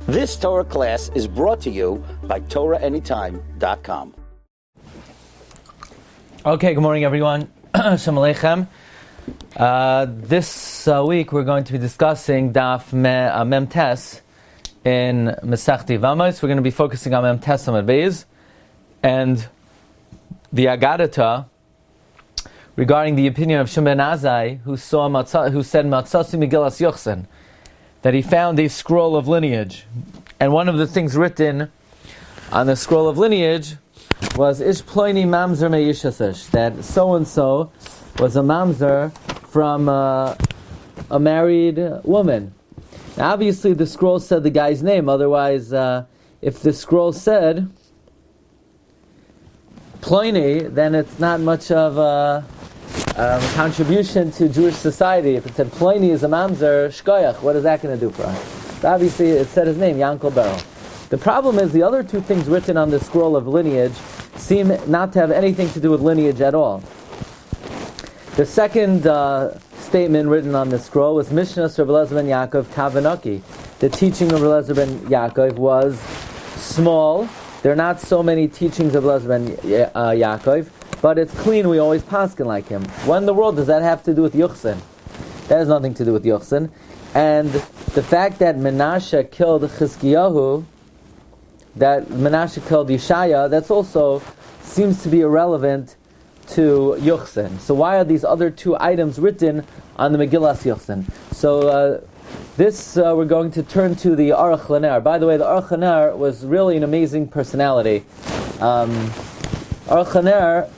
This Torah class is brought to you by TorahAnytime.com. Okay, good morning everyone. Shalom Aleichem. This week we're going to be discussing Daf Mem Tes in Masechta Yevamos. We're going to be focusing on Mem Tes Amud Beis and the Agadata regarding the opinion of Shimon ben Azai, who said Matzasi Megillas Yochsen, that he found a scroll of lineage, and one of the things written on the scroll of lineage was Ish Ploini Mamzer Me Yishasesh, that so and so was a mamzer from a married woman. Now, obviously, the scroll said the guy's name. Otherwise, if the scroll said Ploini, then it's not much of a contribution to Jewish society. If it said Ploini is a mamzer, shkoyach, what is that going to do for us? So obviously, it said his name, Yankel Beryl. The problem is the other two things written on the scroll of lineage seem not to have anything to do with lineage at all. The second statement written on the scroll was Mishnah Rabbi Eliezer ben Yaakov Kavanaki. The teaching of Rabbi Eliezer ben Yaakov was small. There are not so many teachings of Rabbi Eliezer ben Yaakov, but it's clean. We always paskin like him. What in the world does that have to do with Yuchsin? That has nothing to do with Yuchsin. And the fact that Menashe killed Chizkiyahu, that Menashe killed Yeshaya, that's also seems to be irrelevant to Yuchsin. So why are these other two items written on the Megillas Yuchsin? So we're going to turn to the Aruch Laner. By the way, the Aruch Laner was really an amazing personality. Aruch Laner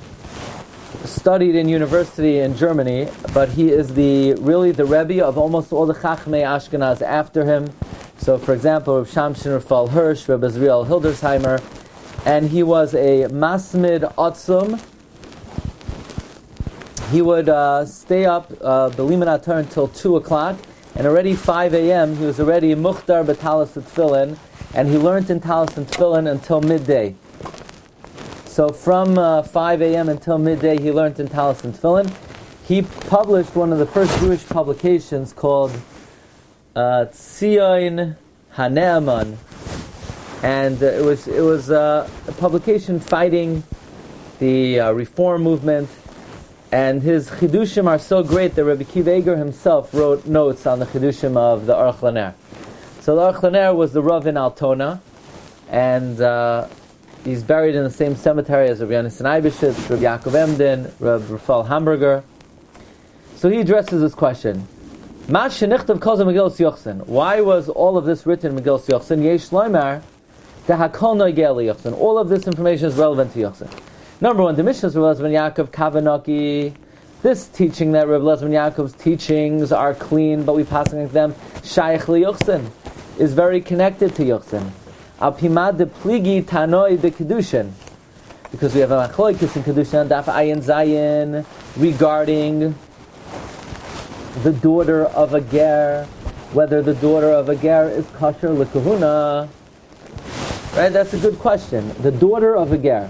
studied in university in Germany, but he is really the Rebbe of almost all the Chachmei Ashkenaz after him. So, for example, Rav Shamshin Rafal Hirsch, Rav Azriel Hildersheimer, and he was a Masmid Atzum. He would stay up the Liman Atar until 2 o'clock, and already 5 a.m. he was already Mukhtar B'Talis Tefillin, and he learned in Talis and Tefillin until midday. So from 5 a.m. until midday, he learned in Talis and Tefillin. He published one of the first Jewish publications called Tzion HaNe'eman, and it was a publication fighting the Reform movement. And his Chidushim are so great that Rabbi Kiva Eger himself wrote notes on the Chidushim of the Aruch Laner. So the Aruch Laner was the Rav in Altona, and he's buried in the same cemetery as Rabbi Yonasan Eibeshitz, Rabbi Yaakov Emden, Rabbi Rafal Hamburger. So he addresses this question. Why was all of this written in Megillas Yochsin? Yesh Loimar, Hakol Noegel Yochsin. All of this information is relevant to Yochsin. Number one, the Mishnah of Rabbi Eliezer ben Yaakov Kavanaki. This teaching that Rabbi Eliezer ben Yaakov's teachings are clean, but we pass on them Shaykh LeYuchsin is very connected to Yuchsin. Al Pimad de Pligi Tanoi de Chidushim, because we have a Machloikis in Chidushim Daf Ayin Zayin regarding the daughter of a ger, whether the daughter of a ger is kosher lekahuna. Right, that's a good question. The daughter of a ger.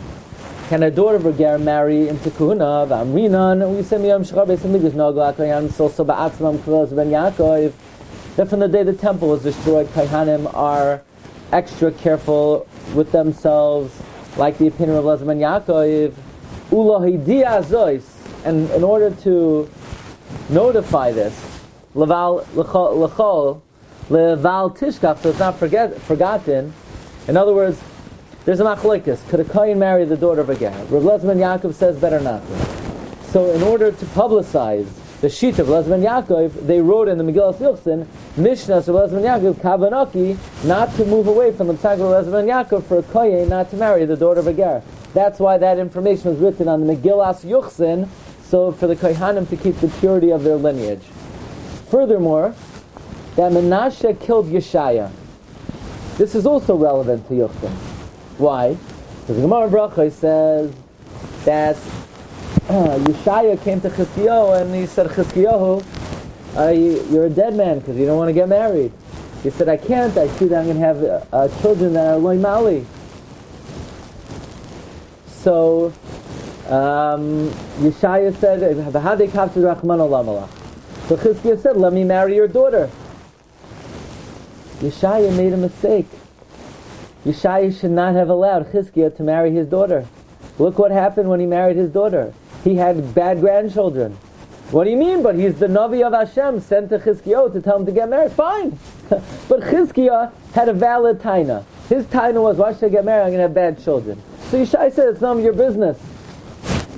Can a daughter of a ger marry into kahuna? V'amrinan, we say miyam shechar beis hamikdash nogla kayan so ba'atzmam k'velos ben Yaakov. That from the day the temple was destroyed, Kaihanim are extra careful with themselves, like the opinion of Eliezer ben Yaakov. Ulohidiyah zois, and in order to notify this, leval lechol leval tishkach, so it's not forgotten. In other words, there's a machlokes. Could a kohen marry the daughter of a ger? Rabbi Eliezer ben Yaakov says better not to. So in order to publicize the sheet of Eliezer ben Yaakov, they wrote in the Megillas Yuchsin, Mishnah of Eliezer ben Yaakov, Kavanaki, not to move away from the psak of Eliezer ben Yaakov for a kohen not to marry the daughter of a ger. That's why that information was written on the Megillas Yuchsin, so for the kohanim to keep the purity of their lineage. Furthermore, that Menashe killed Yeshaya. This is also relevant to Yuchsin. Why? Because the Gemara Bracha says that Yeshaya came to Chizkiyahu and he said, Chizkiyahu, you're a dead man because you don't want to get married. He said, I can't. I see that I'm going to have children that are loy mali. So Yeshaya said, so Chizkiyahu said, let me marry your daughter. Yeshaya made a mistake. Yeshaya should not have allowed Chizkiah to marry his daughter. Look what happened when he married his daughter. He had bad grandchildren. What do you mean? But he's the Navi of Hashem, sent to Chizkiah to tell him to get married. Fine. But Chizkiah had a valid taina. His taina was, why should I get married? I'm going to have bad children. So Yeshaya said, it's none of your business.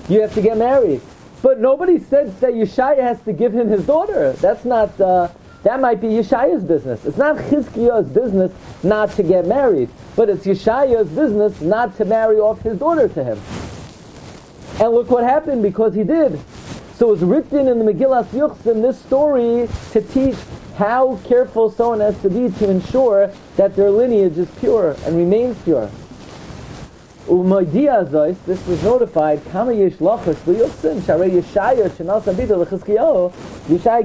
You have to get married. But nobody said that Yeshaya has to give him his daughter. That's not, that might be Yeshaya's business. It's not Chizkiah's business not to get married. But it's Yeshaya's business not to marry off his daughter to him. And look what happened, because he did. So it's written in the Megillas Yuchsin, this story, to teach how careful someone has to be to ensure that their lineage is pure and remains pure. This was notified, Yeshaya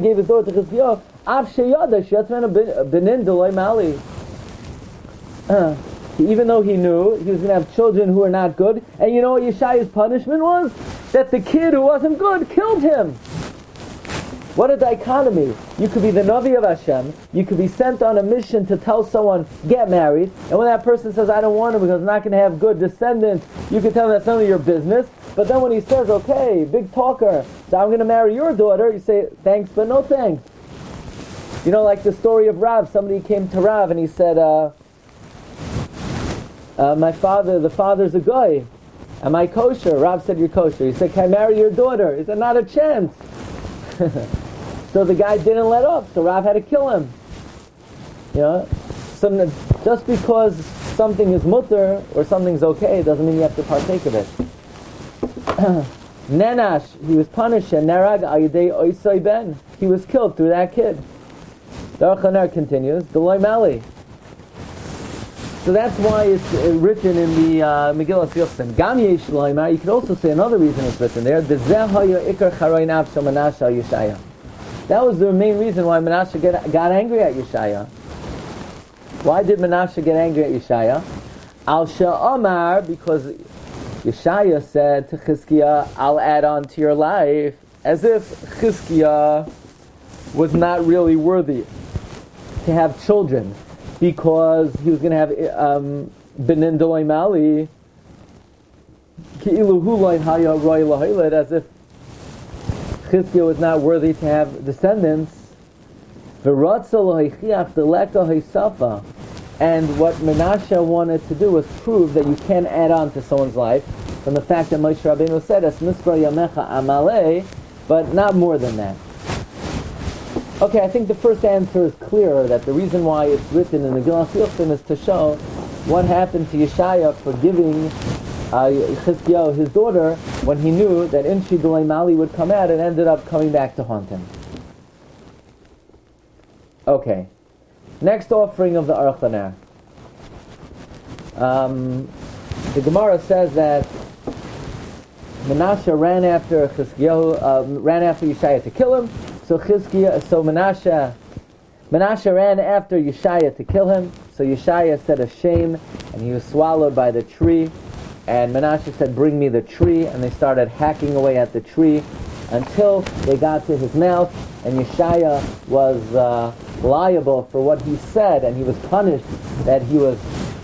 gave his daughter to Chizkiah, even though he knew he was going to have children who were not good. And you know what Yeshaya's punishment was? That the kid who wasn't good killed him. What a dichotomy. You could be the Navi of Hashem, you could be sent on a mission to tell someone, get married, and when that person says, I don't want to because I'm not going to have good descendants, you can tell them that's none of your business. But then when he says, okay, big talker, so I'm going to marry your daughter, you say, thanks but no thanks. You know, like the story of Rav, somebody came to Rav and he said, the father's a guy. Am I kosher? Rav said, you're kosher. He said, can I marry your daughter? He said, not a chance. So the guy didn't let up, so Rav had to kill him. You know, so just because something is mutter or something's okay doesn't mean you have to partake of it. Nenash, he was punished, and Nerag Ayidei Oisai Ben. He was killed through that kid. The Aruch HaNer continues, Deloy Mali. So that's why it's written in the Megillas Yuchsin. Gam Yesh Loimar, you could also say another reason it's written there, that was the main reason why Menashe got angry at Yeshaya. Why did Menashe get angry at Yeshaya? Al Sha'amar, because Yeshaya said to Chizkiah, I'll add on to your life, as if Chizkiah was not really worthy to have children, because he was going to have Benin Doloi Mali, as if Chizkiah was not worthy to have descendants. And what Menashe wanted to do was prove that you can add on to someone's life from the fact that Moshe Rabbeinu said, "Es mispar yamecha amale," but not more than that. Okay, I think the first answer is clearer, that the reason why it's written in the Megillas Yuchsin is to show what happened to Yeshaya for giving Chizkiah his daughter when he knew that Inshi Dolei Mali would come out and ended up coming back to haunt him. Okay, next offering of the Aruch HaNer. The Gemara says that Menashe ran after Yeshaya to kill him. So Menashe ran after Yeshaya to kill him. So Yeshaya said a shame, and he was swallowed by the tree. And Menashe said, bring me the tree. And they started hacking away at the tree until they got to his mouth. And Yeshaya was liable for what he said, and he was punished that he was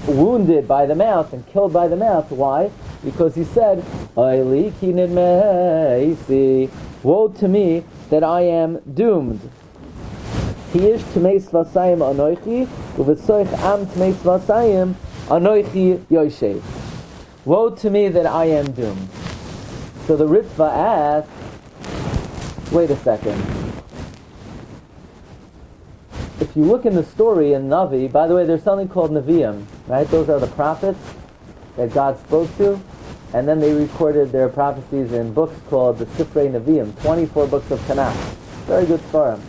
wounded by the mouth and killed by the mouth. Why? Because he said, woe to me that I am doomed. Woe to me that I am doomed. So the Ritva asks, wait a second. If you look in the story in Navi, by the way, there's something called Nevi'im, right? Those are the prophets that God spoke to, and then they recorded their prophecies in books called the Sifrei Nevi'im, 24 books of Tanakh. Very good Sfarim.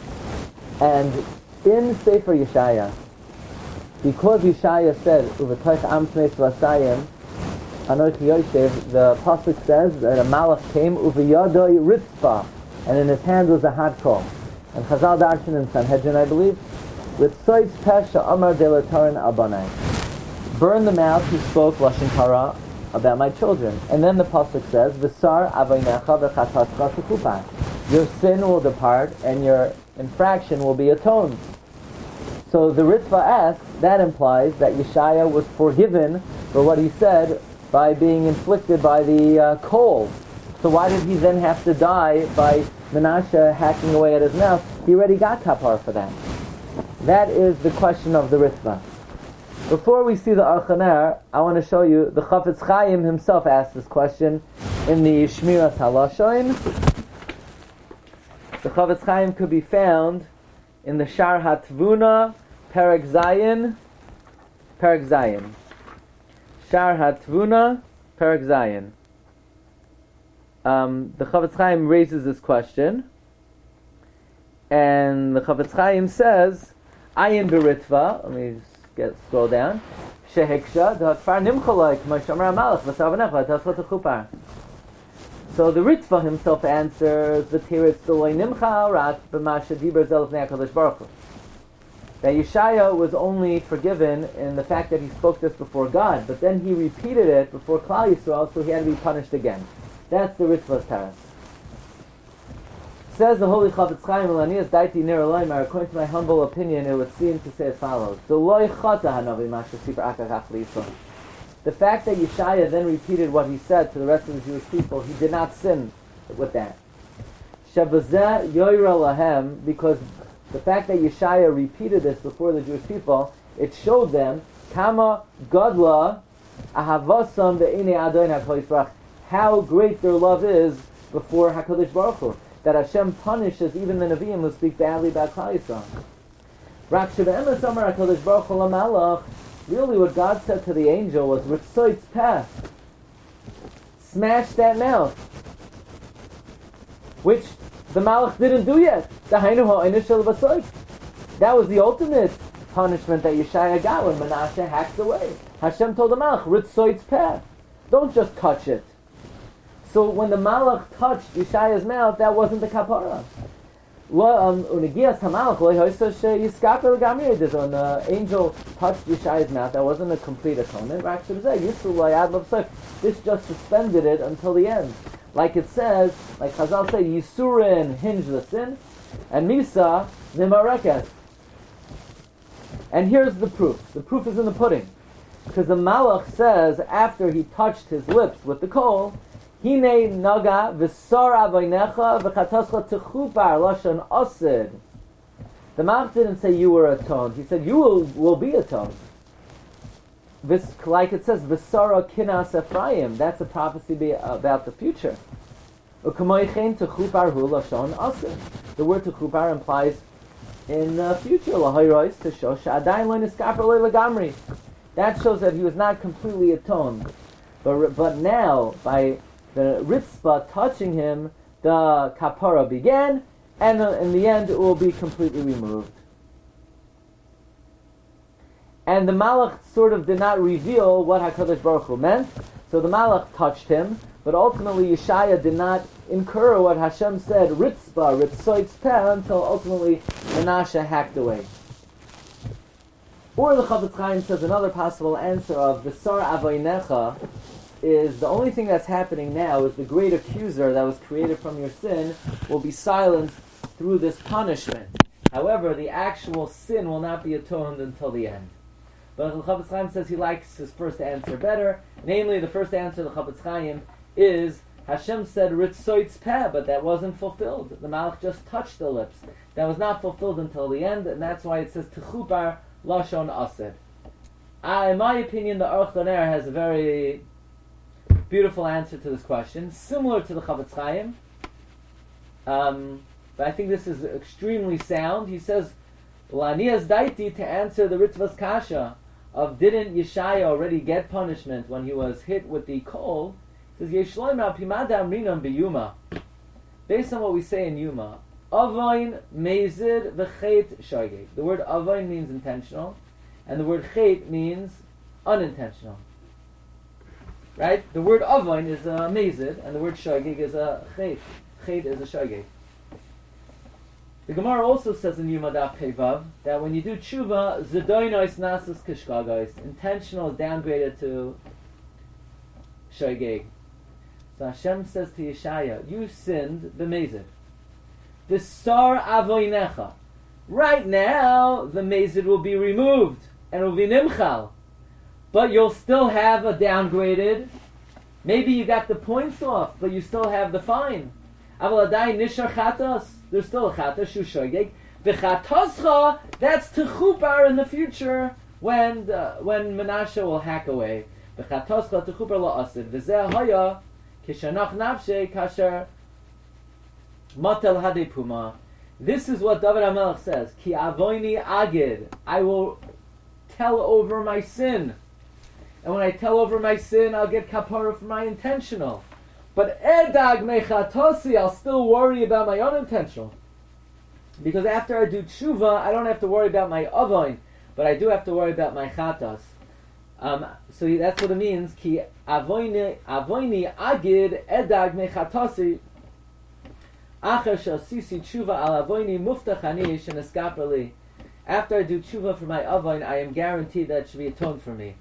And in Sefer Yeshaya, because Yeshaya said, Uvetoich am tmeis v'asayim, Anoich Yoshev, the pasuk says that a malach came, Uviyadoi ritzpa, and in his hand was a hot coal. And Chazal Darshan in Sanhedrin, I believe, Ritzoitz pesha amar delatarin abanai. Burn the mouth who spoke Lashon Hara about my children. And then the pasuk says, V'sar avaynecha v'chatascha tekupah. Your sin will depart and your infraction will be atoned. So So the Ritva asks, that implies that Yeshaya was forgiven for what he said by being inflicted by the coal. So why did he then have to die by Menashe hacking away at his mouth? He already got kapar for that. That is the question of the Ritva. Before we see the Archaner, I want to show you the Chafetz Chaim himself asked this question in the Shmiras Halashon. The Chafetz Chaim could be found in the Shar HaTvuna, Perek Zayin. Shar HaTvuna, Perek Zayin. The Chafetz Chaim raises this question, and the Chafetz Chaim says, Ayin Beritva, let me scroll down, Sheheksha, D'Hakfar Nimchaloi, K'may Shomer HaMalach, V'Savanecha, T'Asvat HaChupar. So the Ritva himself answers, V'Tiritz D'Loi Nimcha, Rat B'Masha Diber Zel L'Fnei HaKadosh Baruch Hu. That Yeshaya was only forgiven in the fact that he spoke this before God, but then he repeated it before Klal Yisrael, so he had to be punished again. That's the Ritva's taras. Says the Holy Chafetz Chaim, Elanias Daiti Ner Eloimar, according to my humble opinion, it would seem to say as follows. The fact that Yeshaya then repeated what he said to the rest of the Jewish people, he did not sin with that. Shabazeh Yoira Lahem, because the fact that Yeshaya repeated this before the Jewish people, it showed them Kama Godla Ahavasam Be'inei Adon HaKol Yisrach, how great their love is before HaKadosh Baruch Hu, that Hashem punishes even the Nevi'im who speak badly about Klal Yisrael. Rak shebe'emes amar HaKadosh Baruch Hu lamalach, really what God said to the angel was, Ritzoitz peh, smash that mouth, which the Malach didn't do yet. That was the ultimate punishment that Yeshaya got when Menashe hacked away. Hashem told the Malach, Ritzoitz peh, don't just touch it. So when the Malach touched Yeshaya's mouth, that wasn't the kapara. When the angel touched Yeshaya's mouth, that wasn't a complete atonement. This just suspended it until the end. Like it says, like Chazal say, Yisurin hinge the sin, and Misa nimareket. And here's the proof. The proof is in the pudding. Because the Malach says, after he touched his lips with the coal, Hine naga v'sar avoynecha v'chatascha techupar lashon osid. The Malach didn't say you were atoned. He said you will be atoned. Like it says, v'sara kinas Ephraim. That's a prophecy about the future. U'kamoichen techupar hu lashon osid. The word techupar implies in the future. Lahoyrois to show she'adayin lo niskaper lo legamri. That shows that he was not completely atoned. But now, by the Ritzpah touching him, the kapara began, and in the end it will be completely removed. And the Malach sort of did not reveal what HaKadosh Baruch Hu meant, so the Malach touched him, but ultimately Yeshaya did not incur what Hashem said, Ritzpah, Ritzoitz peh, until ultimately Menashe hacked away. Or the Chafetz Chaim says another possible answer of V'sar avoynecha is the only thing that's happening now is the great accuser that was created from your sin will be silenced through this punishment. However, the actual sin will not be atoned until the end. But the Chafetz Chaim says he likes his first answer better. Namely, the first answer of the Chafetz Chaim is Hashem said Ritzoitz peh, but that wasn't fulfilled. The Malach just touched the lips. That was not fulfilled until the end, and that's why it says Techupar Lashon Ased. In my opinion, the Aruch has a very beautiful answer to this question, similar to the Chafetz Chaim, but I think this is extremely sound. He says, Lanias daiti, to answer the Ritva's kasha of didn't Yeshaya already get punishment when he was hit with the coal, he says, Yeshloim al-pimada amrinam b'yuma. Based on what we say in Yuma, Avain mezid v'chet shogeg. The word avain means intentional, and the word chet means unintentional. Right? The word avain is a mezid, and the word shogeg is a chet. Chet is a shogeg. The Gemara also says in Yuma Daf Pevav that when you do tshuva, zedoinois nasus kishkagos, intentional is downgraded to shogeg. So Hashem says to Yeshaya, you sinned b'mezid. V'sar avoinecha. Right now, the mazid will be removed, and it will be nimchal. But you'll still have a downgraded. Maybe you got the points off, but you still have the fine. Aval adai nishar chatas. There's still a chatas, shu shogeg. V'chatascha, that's techupar in the future when Menashe will hack away. V'chatascha techupar la'asid. V'zeh haya kishanach nafshe kasher matel hade puma. This is what David HaMelech says. Ki avoini agid. I will tell over my sin. And when I tell over my sin, I'll get kapara for my intentional. But edag mechatosi, I'll still worry about my unintentional. Because after I do tshuva, I don't have to worry about my avoin, but I do have to worry about my chatas. So that's what it means. Ki avoini agid edag mechatosi acher shasisi tshuva al avoini muftachani sheneskaperli. After I do tshuva for my avoin, I am guaranteed that it should be atoned for me.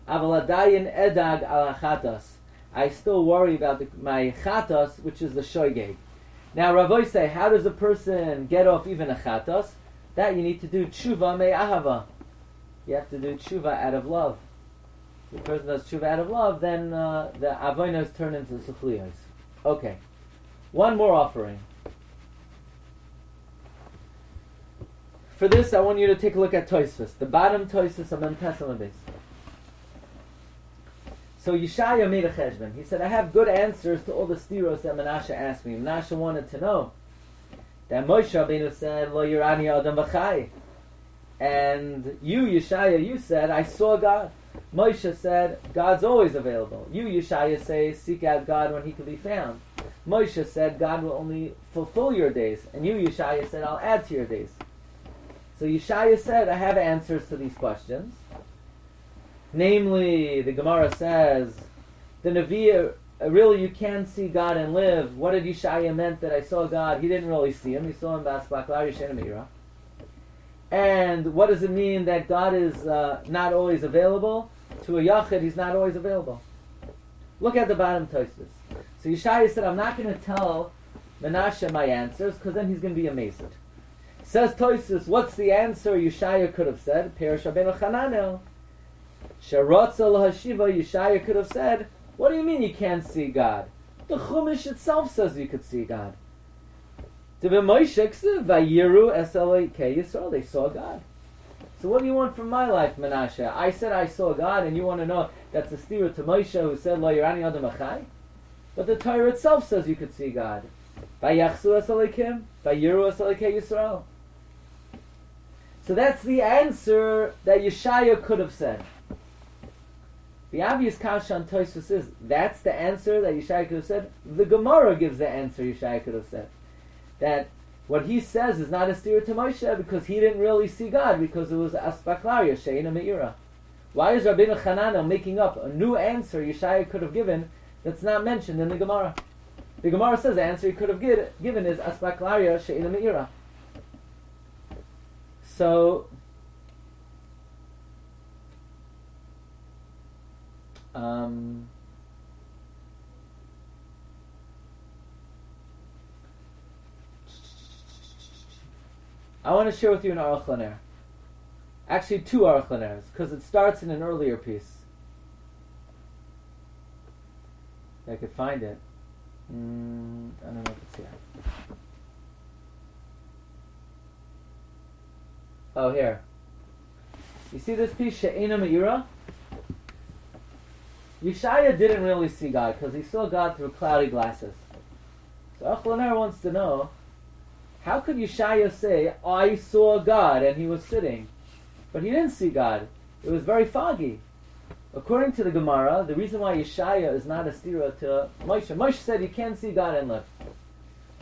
Aval adayin edag al chatas. I still worry about my chatas, which is the shoygeg. Now, Rabbi say, how does a person get off even a chatas? That you need to do tshuva me'ahava. You have to do tshuva out of love. If the person does tshuva out of love, then the avonos turn into sufliyos. Okay. One more offering. For this, I want you to take a look at Tosfos. The bottom Tosfos of Mempesamabis. So Yeshaya made a cheshbon. He said, I have good answers to all the stiros that Menashe asked me. Menashe wanted to know that Moshe Rabbeinu said, Lo yirani adam v'chai. And you, Yeshaya, you said, I saw God. Moshe said, God's always available. You, Yeshaya, say, seek out God when He can be found. Moshe said, God will only fulfill your days. And you, Yeshaya, said, I'll add to your days. So Yeshaya said, I have answers to these questions. Namely, the Gemara says, the Nevi'ah, really you can see God and live. What did Yeshaya meant that I saw God? He didn't really see Him. He saw Him Basbaklari Shena Meira. And what does it mean that God is not always available? To a Yachid, He's not always available. Look at the bottom Tosfos. So Yeshaya said, I'm not going to tell Menashe my answers, because then he's going to be amazed. Says Tosfos, what's the answer Yeshaya could have said? Perish Rabbeinu Chananel. Sharatza l'hashiva, Yeshaya could have said, what do you mean you can't see God? The Chumash itself says you could see God. They saw God. So what do you want from my life, Menashe? I said I saw God, and you want to know that's a stira to Moshe who said, Lo yirani adam achai? But the Torah itself says you could see God. Vayachsu es alekim, vayiru es alekei Yisrael. So that's the answer that Yeshaya could have said. The obvious kasha on Tosfos is, that's the answer that Yeshaya could have said. The Gemara gives the answer Yeshaya could have said. That what he says is not a stira to Moshe because he didn't really see God, because it was aspaklaria, she'ena me'ira. Why is Rabbeinu Chananel making up a new answer Yeshaya could have given that's not mentioned in the Gemara? The Gemara says the answer he could have given is aspaklaria, she'ena me'ira. So, I want to share with you an Aruch Laner. Actually, two Aruch Laners, because it starts in an earlier piece. If I could find it. I don't know if it's here. Oh, here. You see this piece, She'ena Me'ira? Yeshaya didn't really see God, because he saw God through cloudy glasses. So Aruch Laner wants to know, how could Yeshaya say, I saw God, and he was sitting? But he didn't see God. It was very foggy. According to the Gemara, the reason why Yeshaya is not a stira to Moshe said you can't see God and live.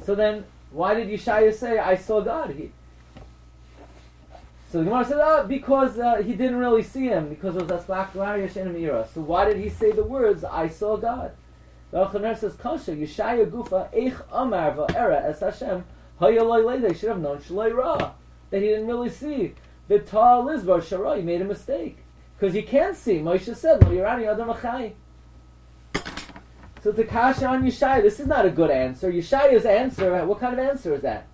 So then, why did Yeshaya say, I saw God? So the Gemara said, because he didn't really see him, because it was Asbach Glarya She'ena Me'ira. So why did he say the words, I saw God? The Aruch Laner says, Kasha, Yeshaya Gufa, Eich Amar Va'era Es Hashem, they should have known Shalai Ra, that he didn't really see. V'ta Lizbar Shara, he made a mistake. Because he can't see. Moshe said, Lo Yirani Adam Achai. So it's a kasha on Yeshaya. This is not a good answer. Yeshaya's answer, what kind of answer is that?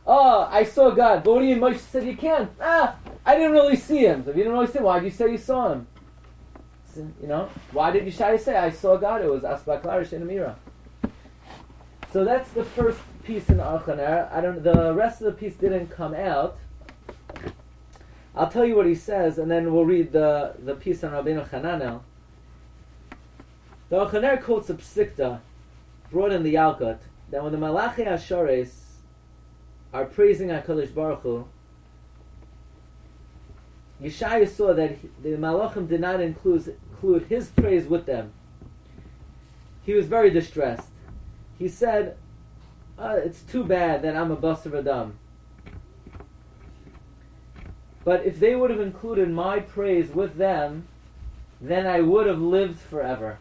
Oh, I saw God. But what do you mean? Moshe said you can't. I didn't really see him. So if you didn't really see him, why did you say you saw him? So, why did Yeshaya say, I saw God? It was Asbak Larish in Amira. So that's the first piece in Aruch. The rest of the piece didn't come out. I'll tell you what he says, and then we'll read the piece on Rabbeinu Hananel. The Aruch quotes a psikta brought in the Yalkut that when the Malachi Ashores are praising HaKadosh Baruch Hu, Yeshaya saw that the Malachim did not include his praise with them. He was very distressed. He said, it's too bad that I'm a Basar Adam. But if they would have included my praise with them, then I would have lived forever.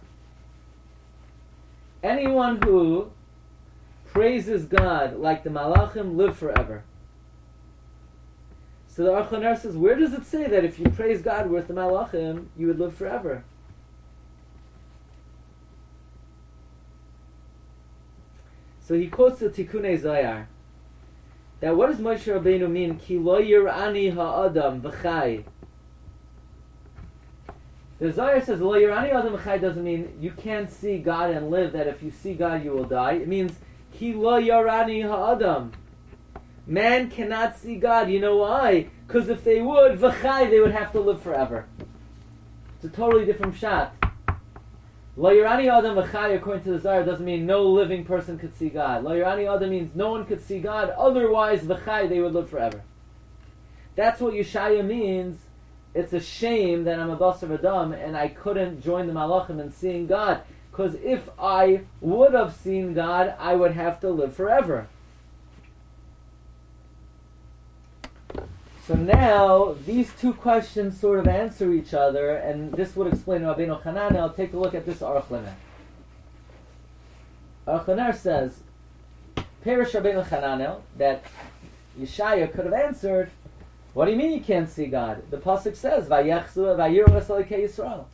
Anyone who praises God like the Malachim live forever. So the Aruch says, where does it say that if you praise God with the Malachim, you would live forever? So he quotes the Tikkunei Zayar. That what does Moshe Rabbeinu mean? Ki lo yirani ha'adam v'chai. The Zayar says lo yirani ha'adam v'chai doesn't mean you can't see God and live, that if you see God you will die. It means ki lo yirani ha'adam. Man cannot see God. You know why? Because if they would, v'chai, they would have to live forever. It's a totally different shot. Lo yirani adam v'chai, according to the Zohar, doesn't mean no living person could see God. Lo yirani adam means no one could see God, otherwise v'chai, they would live forever. That's what Yeshaya means. It's a shame that I'm a Basar Adam and I couldn't join the Malachim in seeing God. Because if I would have seen God, I would have to live forever. So now, these two questions sort of answer each other, and this would explain Rabbeinu Hananel. Take a look at this Aruch Lener. Aruch Lener says, Perish Rabbeinu Hananel, that Yeshaya could have answered, what do you mean you can't see God? The Pasuk says, Vayechzu Vayiru Esalekei Yisrael.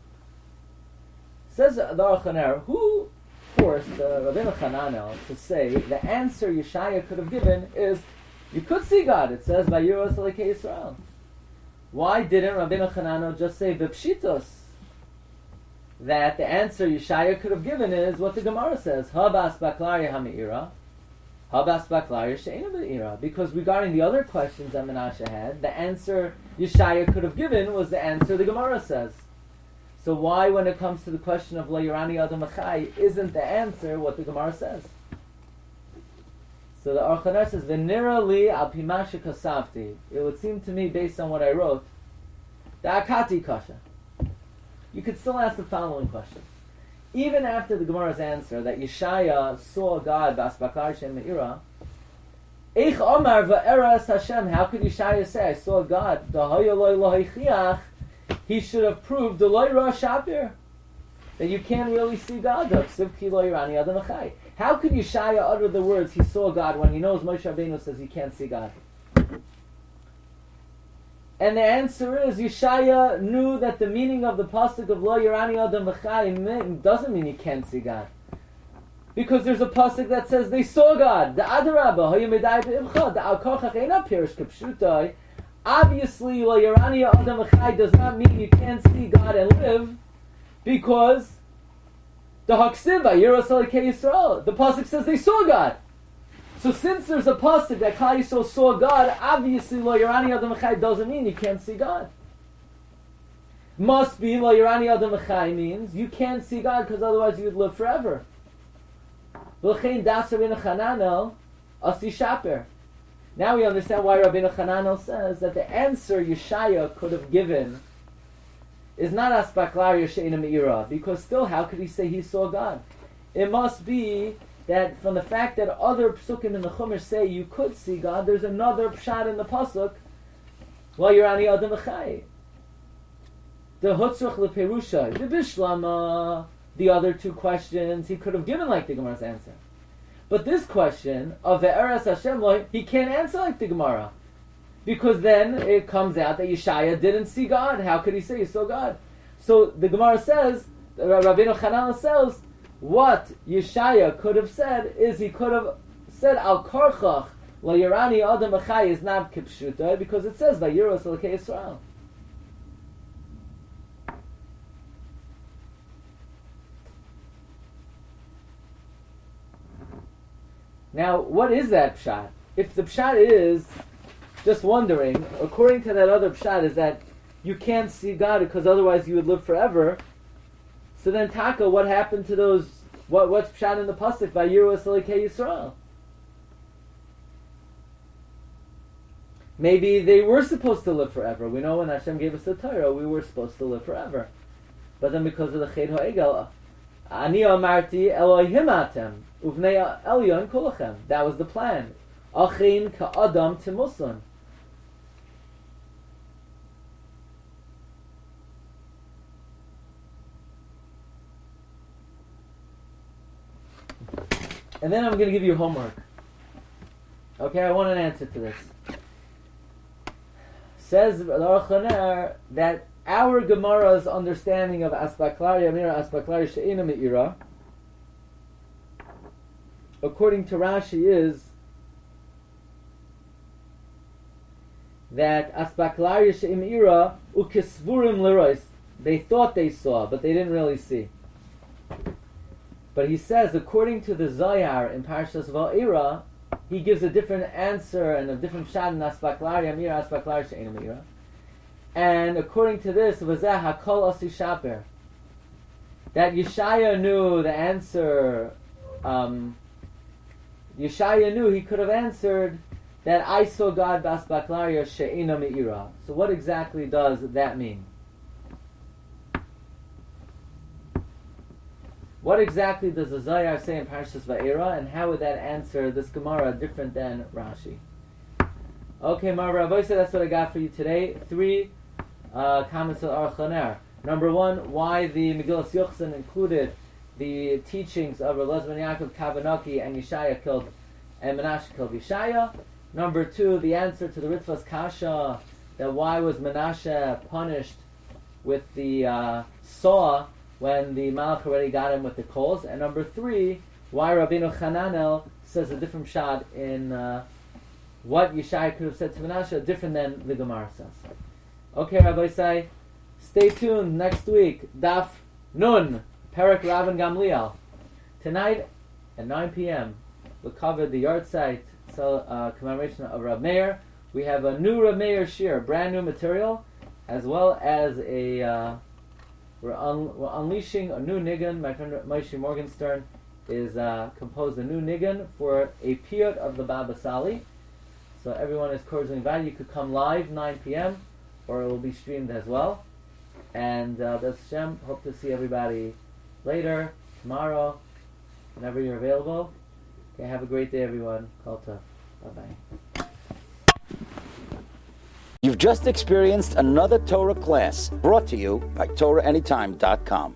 Says the Aruch Lener, who forced Rabbeinu Hananel to say the answer Yeshaya could have given is, you could see God. It says, Vayiru Esalekei Yisrael. Why didn't Rabbeinu Hananel just say, V'pshitos, that the answer Yeshaya could have given is what the Gemara says, Habas Baklari HaMe'ira, Habas Baklari She'ena Me'ira. Because regarding the other questions that Menashe had, the answer Yeshaya could have given was the answer the Gemara says. So why, when it comes to the question of Lo Yirani Adam Achai, isn't the answer what the Gemara says? So the Aruch Lener says, "V'nira li al pi ma shekasavti." It would seem to me, based on what I wrote, the akati kasha. You could still ask the following question: even after the Gemara's answer that Yeshaya saw God b'asbakar shem me'ira, eich omar v'eras Hashem. How could Yeshaya say, "I saw God"? Da'hoya loy lohichiach. He should have proved the loy ra shapir, that you can't really see God. How could Yeshaya utter the words, he saw God, when he knows Moshe Rabbeinu says he can't see God? And the answer is, Yeshaya knew that the meaning of the pasuk of Lo Yirani Adam V'chai doesn't mean you can't see God. Because there's a pasuk that says they saw God. The Adarabah, Hayomedai B'imcha, the Al-Kochach Eina Pirish K'pshutai. Obviously, Lo Yirani Adam V'chai does not mean you can't see God and live, because the Haksiva, Yerushalayim Yisrael, the pasuk says they saw God. So since there's a pasuk that Klal Yisrael saw God, obviously Lo Yirani Adam V'chai doesn't mean you can't see God. Must be Lo Yirani Adam V'chai means you can't see God because otherwise you would live forever. V'chein das Rabbeinu Hananel asi shaper. Now we understand why Rabbeinu Hananel says that the answer Yeshaya could have given is not asbaklar yesheina me'ira, because still, how could he say he saw God? It must be that from the fact that other psukim in the Chumash say you could see God, there's another pshat in the pasuk, Lo Yirani Adam V'chai. The Hutzrach Leperusha, the Bishlama, the other two questions he could have given like the Gemara's answer. But this question of Ve'eras Hashem Lo, he can't answer like the Gemara. Because then it comes out that Yeshaya didn't see God. How could he say he saw God? So the Gemara says, Rabbeinu Hananel says, what Yeshaya could have said is he could have said Al Karchach Well, Yerani Adam Achai is not Kipshuta because it says Vayiros Elokei Yisrael. Now, what is that pshat? If the pshat is just wondering, according to that other pshat, is that you can't see God because otherwise you would live forever. So then, Taka, what happened to those? What's pshat in the pasuk? Vayiros Elokei Yisrael. Maybe they were supposed to live forever. We know when Hashem gave us the Torah, we were supposed to live forever. But then because of the Ched HaEgel, Ani Amarti Elohim Atem Uvnei Elyon Kulachem. That was the plan. Achin Ka'adam Timusun. And then I'm going to give you homework. Okay, I want an answer to this. Says Aruch that our Gemara's understanding of Asbaklari Amira Asbaklari She'ina Me'ira, according to Rashi, is that Asbaklari She'ina Me'ira Ukisvurim Lerois. They thought they saw, but they didn't really see. But he says, according to the Zohar in Parshas Va'era, he gives a different answer and a different shad in Asbaklari Amira Asbaklari She'ena Me'ira. And according to this, Vazeh Hakol Asi Shaper, that Yeshaya knew the answer. Yeshaya knew he could have answered that I saw God Basbaklari She'ena Me'ira. So what exactly does that mean? What exactly does the Zohar say in Parshas Va'era, and how would that answer this Gemara different than Rashi? Okay, Mar Rabbi said that's what I got for you today. 3 comments of Aruch. Number 1, why the Megillas Yochsin included the teachings of Rabbi ben Yaakov Kavanaki and Yeshaya killed and Menashe killed Yeshaya. Number 2, the answer to the Ritva's Kasha, that why was Menashe punished with the saw when the Malach already got him with the coals. And number 3, why Rabbeinu Chananel says a different shad in what Yeshaya could have said to Menashe, different than the Gemara says. Okay, Rabbi Say, stay tuned next week. Daf Nun, Perek Rav and Gamliel. Tonight at 9 p.m. we'll cover the yard site commemoration of Rav Meir. We have a new Rav Meir Shiur, brand new material, as well as a we're unleashing a new nigun. My friend Moshe Morgenstern is composed a new nigun for a piyut of the Baba Sali. So everyone is cordially invited. You could come live 9 p.m. or it will be streamed as well. And that's Shem. Hope to see everybody later, tomorrow, whenever you're available. Okay, have a great day, everyone. Kol tov. Bye-bye. You've just experienced another Torah class brought to you by TorahAnytime.com.